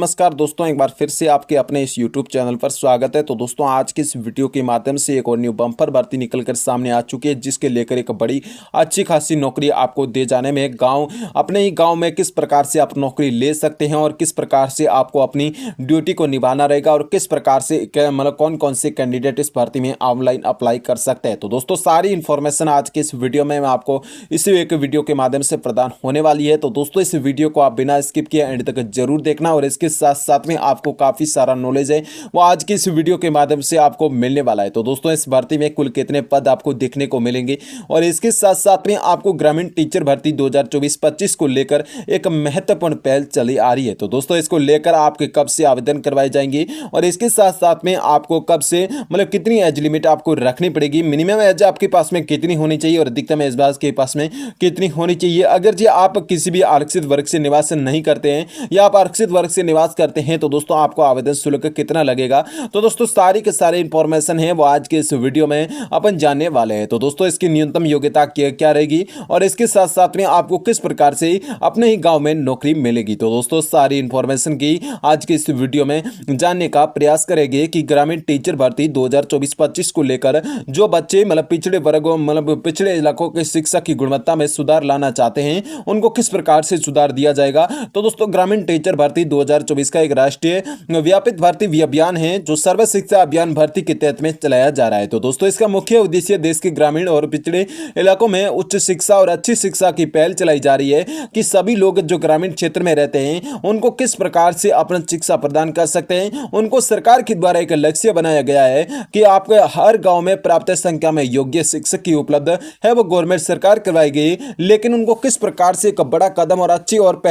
नमस्कार दोस्तों, एक बार फिर से आपके अपने इस YouTube चैनल पर स्वागत है। तो दोस्तों, आज की इस वीडियो के माध्यम से एक और न्यू बम्पर भर्ती निकल कर सामने आ चुकी है, जिसके लेकर एक बड़ी अच्छी खासी नौकरी आपको दे जाने में अपने ही गांव में किस प्रकार से आप नौकरी ले सकते हैं और किस प्रकार से आपको अपनी ड्यूटी को निभाना रहेगा और किस प्रकार से मतलब कौन कौन से कैंडिडेट इस भर्ती में ऑनलाइन अप्लाई कर सकते हैं। तो दोस्तों, सारी इन्फॉर्मेशन आज के इस वीडियो में मैं आपको इसी एक वीडियो के माध्यम से प्रदान होने वाली है। तो दोस्तों, इस वीडियो को आप बिना स्किप किए एंड तक जरूर देखना और इसके साथ साथ में आपको काफी सारा नॉलेज है वो आज की इस वीडियो के माध्यम से आपको मिलने वाला है। तो दोस्तों, इस भर्ती में कुल कितने पद आपको देखने को मिलेंगे और इसके साथ साथ में आपको ग्रामीण टीचर भर्ती 2024-25 को लेकर एक महत्वपूर्ण पहल चली आ रही है। तो दोस्तों, इसको लेकर आपके कब से आवेदन करवाए जाएंगे और इसके साथ साथ में आपको कब से कितनी एज लिमिट आपको रखनी पड़ेगी, मिनिमम एज आपके पास में कितनी होनी चाहिए और अधिकतम एज के पास में कितनी होनी चाहिए। अगर जी आप किसी भी आरक्षित वर्ग से निवास नहीं करते हैं या आप आरक्षित वर्ग से निवास करते हैं तो दोस्तों आपको आवेदन शुल्क कितना लगेगा, तो दोस्तों सारी के सारे इंफॉर्मेशन है वो आज के इस वीडियो में अपन जानने वाले हैं। तो दोस्तों, इसकी न्यूनतम योग्यता क्या रहेगी और इसके साथ साथ में आपको किस प्रकार से अपने ही गांव में नौकरी मिलेगी। तो दोस्तों, सारी इंफॉर्मेशन की आज के इस वीडियो में जानने का प्रयास करेंगे कि ग्रामीण टीचर भर्ती 2024-25 को लेकर जो बच्चे पिछड़े वर्गों पिछड़े इलाकों के शिक्षा की गुणवत्ता में सुधार लाना चाहते हैं उनको किस प्रकार से सुधार दिया जाएगा। तो दोस्तों, ग्रामीण टीचर भर्ती 2024 का एक राष्ट्रीय व्यापित भर्ती अभियान है जो सर्व शिक्षा अभियान भर्ती के तहत में चलाया जा रहा है। तो दोस्तों, इसका मुख्य उद्देश्य देश के ग्रामीण और पिछड़े इलाकों में उच्च शिक्षा और अच्छी शिक्षा की पहल चलाई जा रही है कि सभी लोग जो ग्रामीण क्षेत्र में रहते हैं उनको किस प्रकार से अपना शिक्षा प्रदान कर सकते हैं। उनको सरकार के द्वारा एक लक्ष्य बनाया गया है कि आपके हर गांव में पर्याप्त संख्या में योग्य शिक्षक की उपलब्ध है वो गवर्नमेंट सरकार करवाएगी, लेकिन उनको किस प्रकार से एक बड़ा कदम और अच्छी और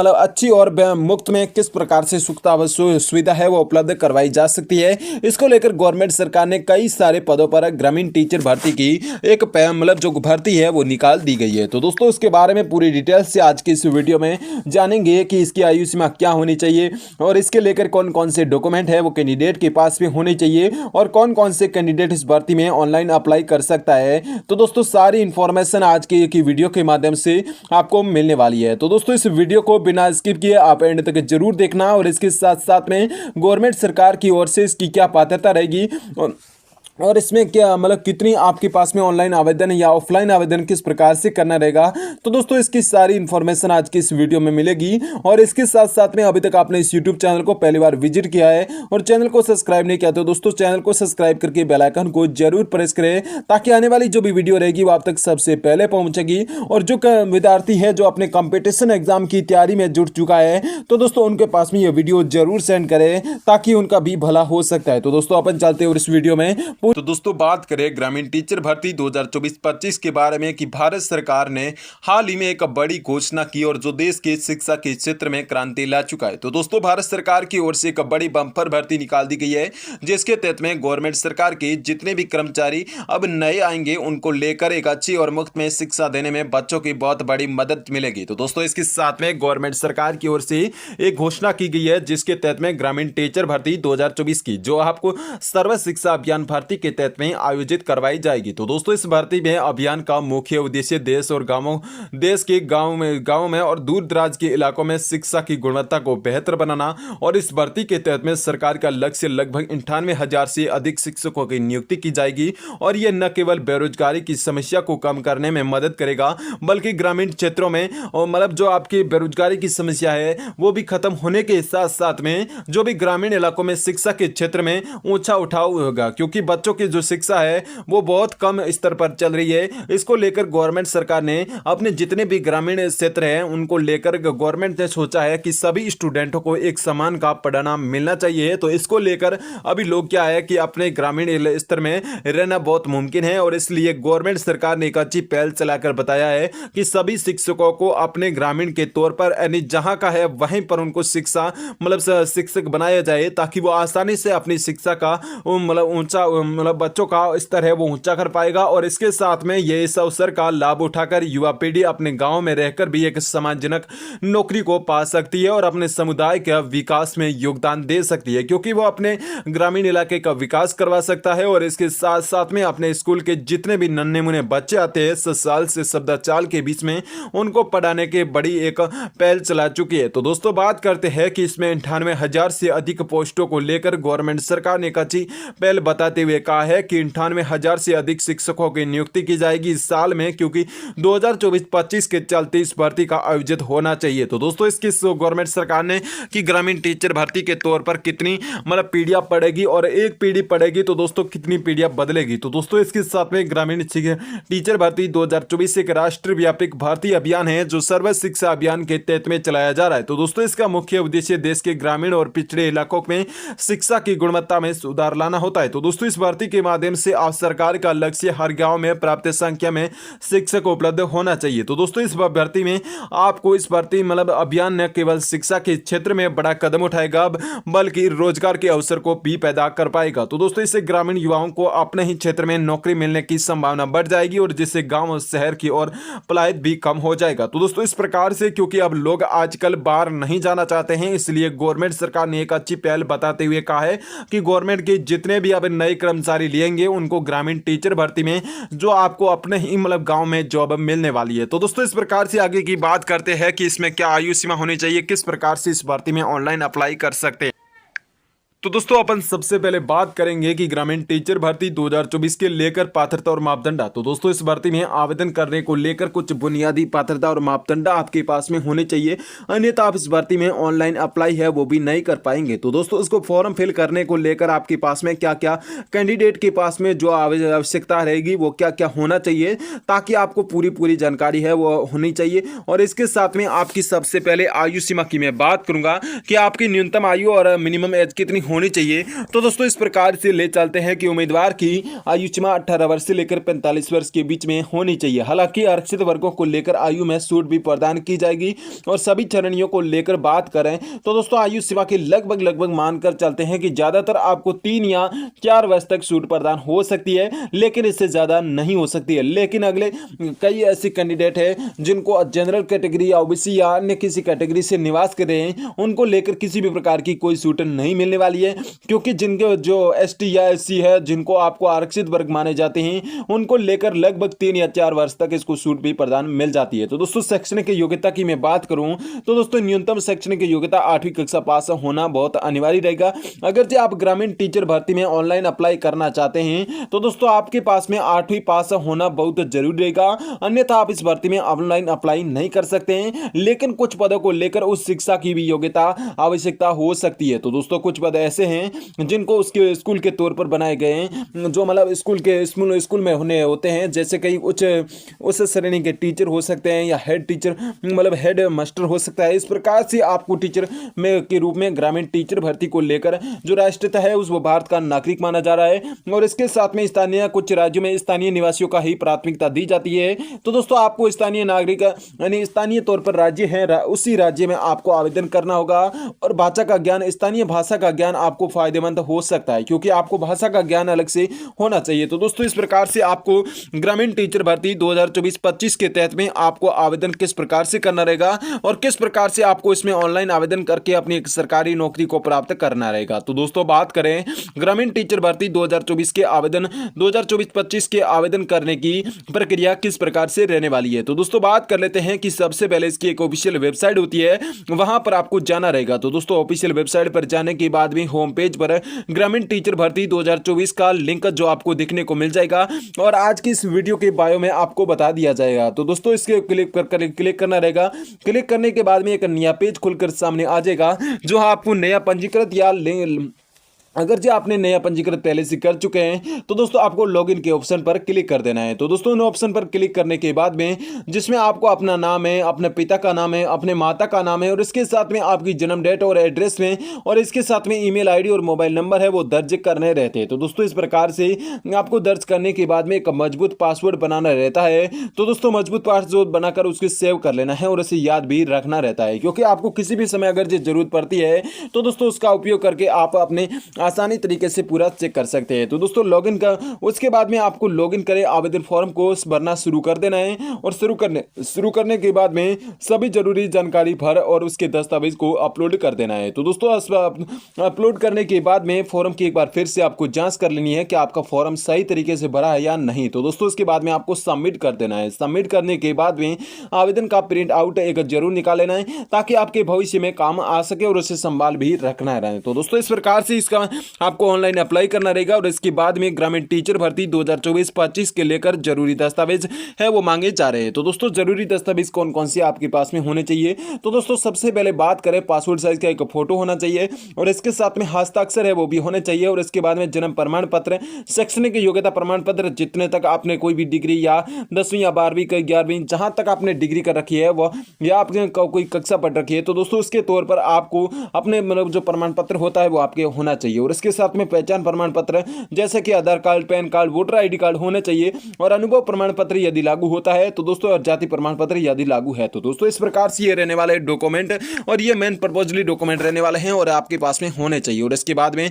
अच्छी और मुफ्त में किस प्रकार से सुविधा है वो उपलब्ध करवाई जा सकती है। इसको लेकर गवर्नमेंट सरकार ने कई सारे पदों पर ग्रामीण टीचर भर्ती की एक जो भर्ती है वो निकाल दी गई है। तो दोस्तों, इसके बारे में पूरी डिटेल से आज की इस वीडियो में जानेंगे कि इसकी आयु सीमा क्या होनी चाहिए और इसके लेकर कौन कौन से डॉक्यूमेंट है वो कैंडिडेट के पास में होने चाहिए और कौन कौन से कैंडिडेट इस भर्ती में ऑनलाइन अप्लाई कर सकता है। तो दोस्तों, सारी इंफॉर्मेशन आज की वीडियो के माध्यम से आपको मिलने वाली है। तो दोस्तों, इस वीडियो को बिना स्किप किए आप एंड तक जरूर देखना और इसके साथ साथ में गवर्नमेंट सरकार की ओर से इसकी क्या पात्रता रहेगी और इसमें क्या कितनी आपके पास में ऑनलाइन आवेदन या ऑफलाइन आवेदन किस प्रकार से करना रहेगा। तो दोस्तों, इसकी सारी इंफॉर्मेशन आज की इस वीडियो में मिलेगी और इसके साथ साथ में अभी तक आपने इस यूट्यूब चैनल को पहली बार विजिट किया है और चैनल को सब्सक्राइब नहीं किया तो दोस्तों चैनल को सब्सक्राइब करके बेल आइकन को जरूर प्रेस करें ताकि आने वाली जो भी वीडियो रहेगी वो आप तक सबसे पहले पहुंचेगी। और जो विद्यार्थी है जो अपने कंपटीशन एग्जाम की तैयारी में जुट चुका है तो दोस्तों उनके पास में ये वीडियो जरूर सेंड करें ताकि उनका भी भला हो सकता है। तो दोस्तों, अपन चलते हैं और इस वीडियो में तो दोस्तों बात करें ग्रामीण टीचर भर्ती 2024-25 के बारे में कि भारत सरकार ने हाल ही में एक बड़ी घोषणा की और जो देश के शिक्षा के क्षेत्र में क्रांति ला चुका है। तो दोस्तों, भारत सरकार की ओर से एक बड़ी बम्पर भर्ती निकाल दी गई है जिसके तहत में गवर्नमेंट सरकार के जितने भी कर्मचारी अब नए आएंगे उनको लेकर एक अच्छी और मुफ्त में शिक्षा देने में बच्चों की बहुत बड़ी मदद मिलेगी। तो दोस्तों, इसके साथ में गवर्नमेंट सरकार की ओर से एक घोषणा की गई है जिसके तहत में ग्रामीण टीचर भर्ती 2024 की जो आपको सर्व शिक्षा अभियान भर्ती के तहत में आयोजित करवाई जाएगी। तो दोस्तों, इस भर्ती में अभियान का मुख्य उद्देश्य देश के गांव में और दूर दराज के इलाकों में शिक्षा की गुणवत्ता को बेहतर बनाना और इस भर्ती के तहत में सरकार का लक्ष्य लगभग 98,000 से अधिक शिक्षकों की नियुक्ति की जाएगी और यह न केवल बेरोजगारी की समस्या को कम करने में मदद करेगा बल्कि ग्रामीण क्षेत्रों में और जो आपकी बेरोजगारी की समस्या है वो भी खत्म होने के साथ साथ में जो भी ग्रामीण इलाकों में शिक्षा के क्षेत्र में ऊंचा उठाव होगा, क्योंकि बच्चों की जो शिक्षा है वो बहुत कम स्तर पर चल रही है। इसको लेकर गवर्नमेंट सरकार ने अपने जितने भी ग्रामीण क्षेत्र हैं उनको लेकर गवर्नमेंट ने सोचा है कि सभी स्टूडेंटों को एक समान का पढ़ना मिलना चाहिए। तो इसको लेकर अभी लोग क्या है कि अपने ग्रामीण स्तर में रहना बहुत मुमकिन है और इसलिए गवर्नमेंट सरकार ने एक अच्छी पहल चलाकर बताया है कि सभी शिक्षकों को अपने ग्रामीण के तौर पर यानी जहां का है वहीं पर उनको शिक्षक बनाया जाए ताकि वो आसानी से अपनी शिक्षा का ऊंचा मतलब बच्चों का स्तर है वो ऊंचा कर पाएगा और इसके साथ में ये इस अवसर का लाभ उठाकर युवा पीढ़ी अपने गांव में रहकर भी एक सम्मानजनक नौकरी को पा सकती है और अपने समुदाय के विकास में योगदान दे सकती है, क्योंकि वो अपने ग्रामीण इलाके का विकास करवा सकता है और इसके साथ साथ में अपने स्कूल के जितने भी नन्हे मुन्ने बच्चे आते हैं 7 साल से 14 के बीच में उनको पढ़ाने के बड़ी एक पहल चला चुकी है। तो दोस्तों बात करते हैं कि इसमें 98,000 से अधिक पोस्टों को लेकर गवर्नमेंट सरकार ने एक अच्छी पहल बताते हुए कहा है कि 98,000 से अधिक शिक्षकों की नियुक्ति की जाएगी इस साल में, क्योंकि 2024-25 के चलते इस भर्ती का आयोजित होना चाहिए। तो दोस्तों इसकी गवर्नमेंट सरकार ने कि ग्रामीण टीचर भर्ती के तौर पर कितनी मतलब पीढ़ियां पड़ेगी और एक पीढ़ी पड़ेगी तो दोस्तों कितनी पीढ़ियां बदलेगी। तो दोस्तों इसके साथ में ग्रामीण टीचर भर्ती 2024 एक राष्ट्रव्यापी भर्ती अभियान है जो सर्व शिक्षा अभियान के तहत में चलाया जा रहा है। तो दोस्तों इसका मुख्य उद्देश्य देश के ग्रामीण और पिछड़े इलाकों में शिक्षा की गुणवत्ता में सुधार लाना होता है। तो दोस्तों इस भर्ती के माध्यम से आप सरकार का लक्ष्य हर गांव में पर्याप्त संख्या में शिक्षक उपलब्ध होना चाहिए। तो दोस्तों इस भर्ती में आपको इस भर्ती मतलब अभियान न केवल शिक्षा के क्षेत्र में बड़ा कदम उठाएगा बल्कि रोजगार के अवसर को भी पैदा कर पाएगा। तो दोस्तों इससे ग्रामीण युवाओं को अपने ही क्षेत्र में नौकरी मिलने की संभावना बढ़ जाएगी और जिससे गांव और शहर की ओर पलायन भी कम हो जाएगा। तो दोस्तों इस प्रकार से क्योंकि अब लोग आजकल बाहर नहीं जाना चाहते हैं, इसलिए गवर्नमेंट सरकार ने एक अच्छी पहल बताते हुए कहा है कि गवर्नमेंट के जितने भी अब नए कर्मचारी लेंगे उनको ग्रामीण टीचर भर्ती में जो आपको अपने ही मतलब गांव में जॉब मिलने वाली है। तो दोस्तों इस प्रकार से आगे की बात करते हैं कि इसमें क्या आयु सीमा होनी चाहिए, किस प्रकार से इस भर्ती में ऑनलाइन अप्लाई कर सकते हैं। तो दोस्तों अपन सबसे पहले बात करेंगे कि ग्रामीण टीचर भर्ती 2024 के लेकर पात्रता और मापदंड। तो दोस्तों इस भर्ती में आवेदन करने को लेकर कुछ बुनियादी पात्रता और मापदंड आपके पास में होने चाहिए, अन्यथा आप इस भर्ती में ऑनलाइन अप्लाई है वो भी नहीं कर पाएंगे। तो दोस्तों इसको फॉर्म फिल करने को लेकर आपके पास में क्या क्या कैंडिडेट के पास में जो आवश्यकता रहेगी वो क्या क्या होना चाहिए, ताकि आपको पूरी जानकारी है वो होनी चाहिए। और इसके साथ में आपकी सबसे पहले आयु सीमा की मैं बात करूंगा कि आपकी न्यूनतम आयु और मिनिमम एज कितनी होनी चाहिए। तो दोस्तों इस प्रकार से ले चलते हैं कि उम्मीदवार की आयु सीमा 18 वर्ष से लेकर 45 वर्ष के बीच में होनी चाहिए। हालांकि आरक्षित वर्गों को लेकर आयु में छूट भी प्रदान की जाएगी। और सभी श्रेणियों को लेकर बात करें तो दोस्तों आयु सीमा के लगभग मानकर चलते हैं कि ज्यादातर आपको 3 या 4 वर्ष तक छूट प्रदान हो सकती है, लेकिन इससे ज्यादा नहीं हो सकती है। लेकिन अगले कई ऐसे कैंडिडेट है जिनको जनरल कैटेगरी या ओबीसी या अन्य किसी कैटेगरी से निवास कर रहे हैं, उनको लेकर किसी भी प्रकार की कोई छूट नहीं मिलने वाली है, क्योंकि जिनके जो एसटी या एससी है जिनको आपको आरक्षित वर्ग माने जाते हैं उनको लेकर लगभग 3 या 4 वर्ष तक इसको छूट भी प्रदान मिल जाती है। तो दोस्तों शैक्षणिक योग्यता की मैं बात करूं तो दोस्तों न्यूनतम शैक्षणिक योग्यता 8वीं कक्षा पास होना बहुत अनिवार्य रहेगा। अगर जो आप ग्रामीण टीचर भर्ती में ऑनलाइन अप्लाई करना चाहते हैं तो दोस्तों आपके पास में 8वीं पास होना बहुत जरूरी रहेगा, अन्यथा आप इस भर्ती में ऑनलाइन अप्लाई नहीं कर सकते हैं। लेकिन कुछ पदों को लेकर उस शिक्षा की भी योग्यता आवश्यकता हो सकती है। तो दोस्तों कुछ पद ऐसे हैं जिनको उसके स्कूल के तौर पर बनाए गए हैं, जो मतलब स्कूल में होते हैं, जैसे कई उच्च श्रेणी के टीचर हो सकते हैं या हेड टीचर मतलब हेड मास्टर हो सकता है। इस प्रकार से आपको टीचर में के रूप में ग्रामीण टीचर भर्ती को लेकर जो राष्ट्रीयता है उस वो भारत का नागरिक माना जा रहा है। और इसके साथ में कुछ राज्यों में स्थानीय निवासियों का ही प्राथमिकता दी जाती है। तो दोस्तों आपको स्थानीय नागरिक यानी स्थानीय तौर पर राज्य है उसी राज्य में आपको आवेदन करना होगा। और भाषा का ज्ञान, स्थानीय भाषा का ज्ञान आपको फायदेमंद हो सकता है, क्योंकि आपको भाषा का ज्ञान अलग से होना चाहिए। तो दोस्तों इस प्रकार से आपको ग्रामीण टीचर भर्ती 2024-25 के तहत में आपको आवेदन किस प्रकार से करना रहेगा और किस प्रकार से आपको इसमें ऑनलाइन आवेदन करके अपनी एक सरकारी नौकरी को प्राप्त करना रहेगा। तो दोस्तों बात करें ग्रामीण टीचर भर्ती 2024 के आवेदन 2024-25 के आवेदन करने की प्रक्रिया किस प्रकार से रहने वाली है। तो दोस्तों बात कर लेते हैं कि सबसे पहले इसकी एक ऑफिशियल वेबसाइट होती है, वहां पर आपको जाना रहेगा। तो दोस्तों ऑफिशियल वेबसाइट पर जाने के बाद भी होम पेज पर ग्रामीण टीचर भर्ती 2024 का लिंक जो आपको देखने को मिल जाएगा और आज की इस वीडियो के बायो में आपको बता दिया जाएगा। तो दोस्तों इसके क्लिक करना रहेगा। क्लिक करने के बाद में एक नया पेज खुलकर सामने आ जाएगा, जो आपको नया पंजीकृत या अगर जो आपने नया पंजीकृत पहले से कर चुके हैं तो दोस्तों आपको लॉगिन के ऑप्शन पर क्लिक कर देना है। तो दोस्तों इन ऑप्शन पर क्लिक करने के बाद में जिसमें आपको अपना नाम है, अपने पिता का नाम है, अपने माता का नाम है और इसके साथ में आपकी जन्म डेट और एड्रेस में और इसके साथ में ईमेल आईडी और मोबाइल नंबर है वो दर्ज करने रहते हैं। तो दोस्तों इस प्रकार से आपको दर्ज करने के बाद में एक मजबूत पासवर्ड बनाना रहता है। तो दोस्तों मजबूत पासवर्ड बनाकर उसको सेव कर लेना है और उसे याद भी रखना रहता है, क्योंकि आपको किसी भी समय अगर जरूरत पड़ती है तो दोस्तों उसका उपयोग करके आप अपने आसानी तरीके से पूरा चेक कर सकते हैं। तो दोस्तों लॉगिन का उसके बाद में आपको लॉगिन करें, आवेदन फॉर्म को भरना शुरू कर देना है और शुरू करने के बाद में सभी जरूरी जानकारी भर और उसके दस्तावेज को अपलोड कर देना है। तो दोस्तों अपलोड करने के बाद में फॉर्म की एक बार फिर से आपको जांच कर लेनी है कि आपका फॉर्म सही तरीके से भरा है या नहीं। तो दोस्तों उसके बाद में आपको सबमिट कर देना है। सबमिट करने के बाद में आवेदन का प्रिंट आउट एक जरूर निकाल लेना है ताकि आपके भविष्य में काम आ सके और उसे संभाल भी रखना रहे। तो दोस्तों इस प्रकार से इसका आपको ऑनलाइन अप्लाई करना रहेगा और इसके बाद में ग्रामीण टीचर भर्ती 2024-25 के लेकर जरूरी दस्तावेज है वो मांगे जा रहे हैं। तो दोस्तों जरूरी दस्तावेज कौन कौन से आपके पास में होने चाहिए, तो दोस्तों सबसे पहले बात करें पासपोर्ट साइज का एक फोटो होना चाहिए और इसके साथ में हस्ताक्षर है वो भी होने चाहिए और इसके बाद में जन्म प्रमाण पत्र, शैक्षणिक योग्यता प्रमाण पत्र, जितने तक आपने कोई भी डिग्री या 10वीं या 12वीं 11वीं जहां तक आपने डिग्री कर रखी है वो या आपने कोई कक्षा पढ़ रखी है, तो दोस्तों उसके तौर पर आपको अपने मतलब जो प्रमाण पत्र होता है वो आपके होना चाहिए और इसके साथ में पहचान प्रमाण पत्र जैसे कि Aadhaar card, PAN card, voter ID card होने चाहिए और अनुभव प्रमाण पत्र यदि लागू होता है तो दोस्तों और जाति प्रमाण पत्र यदि लागू है। तो दोस्तों इस प्रकार से ये रहने वाले डॉक्यूमेंट और ये मेन प्रपोजली डॉक्यूमेंट रहने वाले हैं और आपके पास में होने चाहिए। और इसके बाद में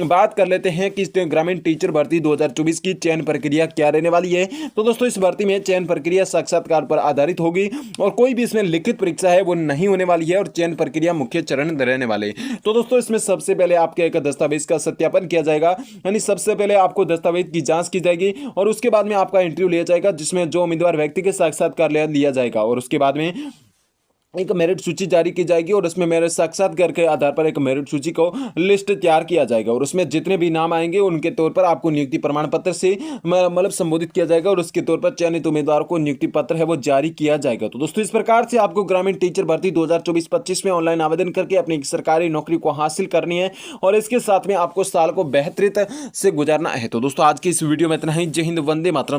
बात कर लेते हैं कि ग्रामीण टीचर भर्ती 2024 की चयन प्रक्रिया क्या रहने वाली है। तो दोस्तों इस भर्ती में चयन प्रक्रिया साक्षात्कार पर आधारित होगी और कोई भी इसमें लिखित परीक्षा है वो नहीं होने वाली है और चयन प्रक्रिया मुख्य चरण रहने वाले। तो दोस्तों इसमें सबसे पहले आपके एक दस्तावेज का सत्यापन किया जाएगा, यानी सबसे पहले आपको दस्तावेज की जांच की जाएगी और उसके बाद में आपका इंटरव्यू लिया जाएगा जिसमें जो उम्मीदवार व्यक्ति के साक्षात्कार लिया जाएगा और उसके बाद में एक मेरिट सूची जारी की जाएगी और उसमें मेरे साक्षात्कार के आधार पर एक मेरिट सूची को लिस्ट तैयार किया जाएगा और उसमें जितने भी नाम आएंगे उनके तौर पर आपको नियुक्ति प्रमाण पत्र से मतलब संबोधित किया जाएगा और उसके तौर पर चयनित उम्मीदवार को नियुक्ति पत्र है वो जारी किया जाएगा। तो दोस्तों इस प्रकार से आपको ग्रामीण टीचर भर्ती 2024-25 में ऑनलाइन आवेदन करके अपनी सरकारी नौकरी को हासिल करनी है और इसके साथ में आपको साल को बेहतरीन से गुजारना है। तो दोस्तों आज की इस वीडियो में इतना ही। जय हिंद, वंदे मातरम।